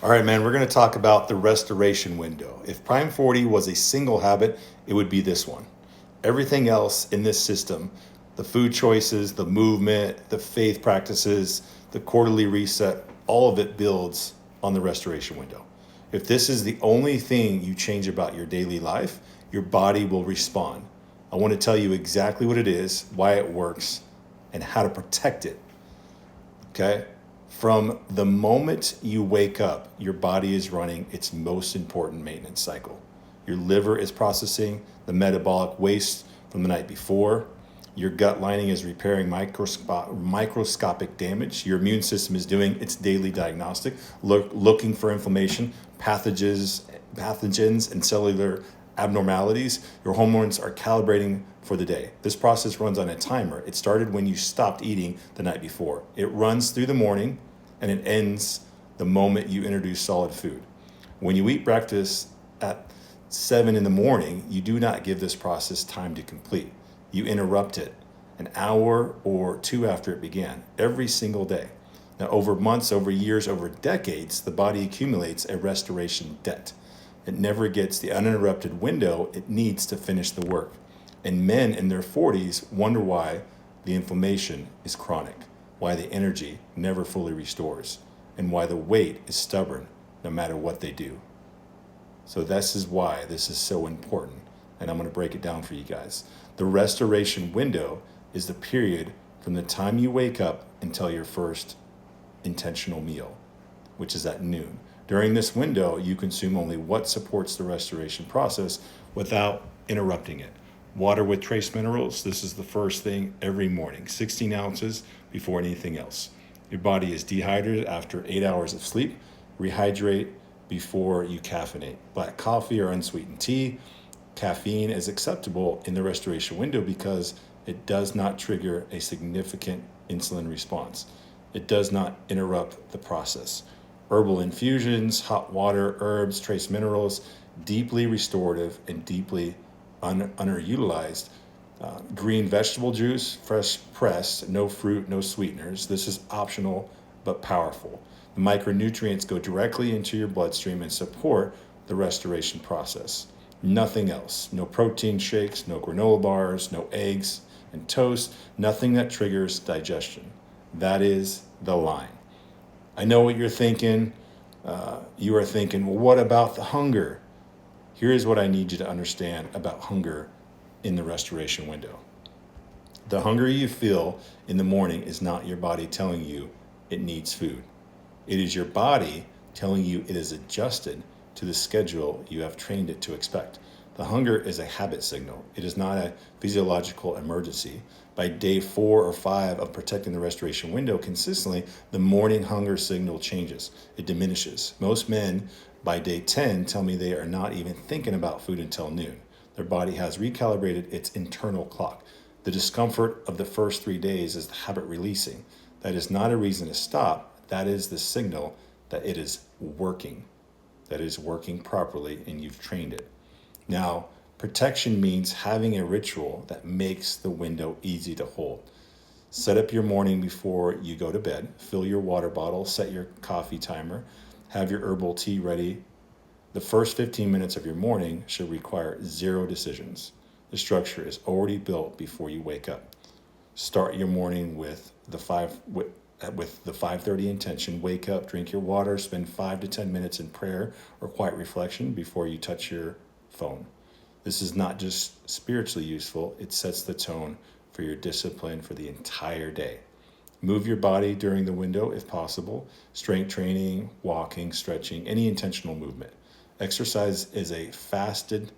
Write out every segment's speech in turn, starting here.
All right, man, we're going to talk about the restoration window. If Prime 40 was a single habit, it would be this one. Everything else in this system, the food choices, the movement, the faith practices, the quarterly reset, all of it builds on the restoration window. If this is the only thing you change about your daily life, your body will respond. I want to tell you exactly what it is, why it works, and how to protect it. Okay? From the moment you wake up, your body is running its most important maintenance cycle. Your liver is processing the metabolic waste from the night before. Your gut lining is repairing microscopic damage. Your immune system is doing its daily diagnostic, looking for inflammation, pathogens, and cellular abnormalities. Your hormones are calibrating for the day. This process runs on a timer. It started when you stopped eating the night before. It runs through the morning and it ends the moment you introduce solid food. When you eat breakfast at 7 in the morning, you do not give this process time to complete. You interrupt it an hour or two after it began, every single day. Now, over months, over years, over decades, the body accumulates a restoration debt. It never gets the uninterrupted window it needs to finish the work. And men in their 40s wonder why the inflammation is chronic, why the energy never fully restores, and why the weight is stubborn no matter what they do. So this is why this is so important, and I'm going to break it down for you guys. The restoration window is the period from the time you wake up until your first intentional meal, which is at noon. During this window, you consume only what supports the restoration process without interrupting it. Water with trace minerals, this is the first thing every morning, 16 ounces before anything else. Your body is dehydrated after 8 hours of sleep. Rehydrate before you caffeinate. Black coffee or unsweetened tea. Caffeine is acceptable in the restoration window because it does not trigger a significant insulin response. It does not interrupt the process. Herbal infusions, hot water, herbs, trace minerals, deeply restorative and deeply underutilized. Green vegetable juice, fresh pressed, no fruit, no sweeteners. This is optional but powerful. The micronutrients go directly into your bloodstream and support the restoration process. Nothing else. No protein shakes, no granola bars, no eggs and toast, nothing that triggers digestion. That is the line. I know what you're thinking. You are thinking, well, what about the hunger? Here's what I need you to understand about hunger in the restoration window. The hunger you feel in the morning is not your body telling you it needs food. It is your body telling you it is adjusted to the schedule you have trained it to expect. The hunger is a habit signal. It is not a physiological emergency. By day 4 or 5 of protecting the restoration window consistently, the morning hunger signal changes. It diminishes. Most men by day 10 tell me they are not even thinking about food until noon. Their body has recalibrated its internal clock. The discomfort of the first 3 days is the habit releasing. That is not a reason to stop. That is the signal that it is working, that it is working properly and you've trained it. Now, protection means having a ritual that makes the window easy to hold. Set up your morning before you go to bed. Fill your water bottle, set your coffee timer, have your herbal tea ready. The first 15 minutes of your morning should require 0 decisions. The structure is already built before you wake up. Start your morning with the 5:30 intention. Wake up, drink your water, spend 5 to 10 minutes in prayer or quiet reflection before you touch your phone. This is not just spiritually useful, it sets the tone for your discipline for the entire day. Move your body during the window if possible. Strength training, walking, stretching, any intentional movement. Exercise is a fasted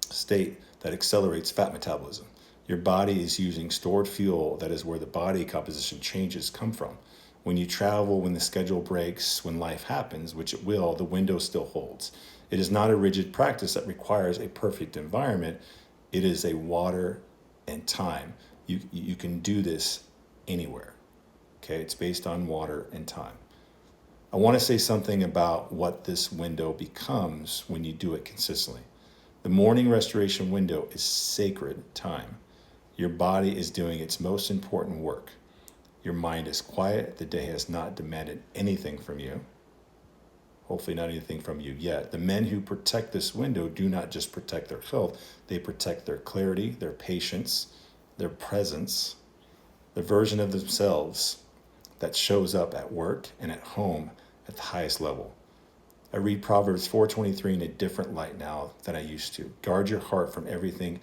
state that accelerates fat metabolism. Your body is using stored fuel. That is where the body composition changes come from. When you travel, when the schedule breaks, when life happens, which it will, the window still holds. It is not a rigid practice that requires a perfect environment. It is a water and time. You can do this anywhere. Okay, it's based on water and time. I want to say something about what this window becomes when you do it consistently. The morning restoration window is sacred time. Your body is doing its most important work. Your mind is quiet. The day has not demanded anything from you. hopefully not anything from you yet. The men who protect this window do not just protect their health, they protect their clarity, their patience, their presence, the version of themselves that shows up at work and at home at the highest level. I read Proverbs 4:23 in a different light now than I used to. Guard your heart, from everything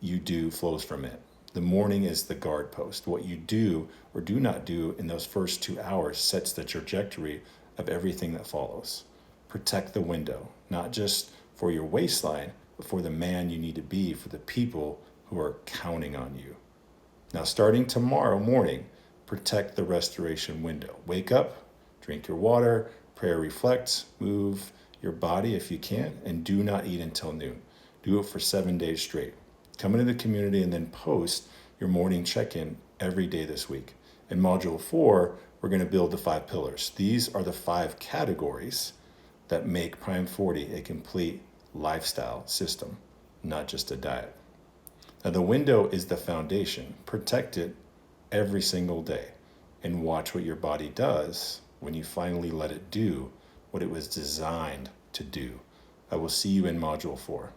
you do flows from it. The morning is the guard post. What you do or do not do in those first 2 hours sets the trajectory of everything that follows. Protect the window, not just for your waistline, but for the man you need to be, for the people who are counting on you. Now, starting tomorrow morning, protect the restoration window. Wake up, drink your water, pray or reflect, move your body if you can, and do not eat until noon. Do it for 7 days straight. Come into the community and then post your morning check-in every day this week. In Module 4, we're going to build the 5 pillars. These are the 5 categories that make Prime 40 a complete lifestyle system, not just a diet. Now, the window is the foundation. Protect it every single day and watch what your body does when you finally let it do what it was designed to do. I will see you in Module 4.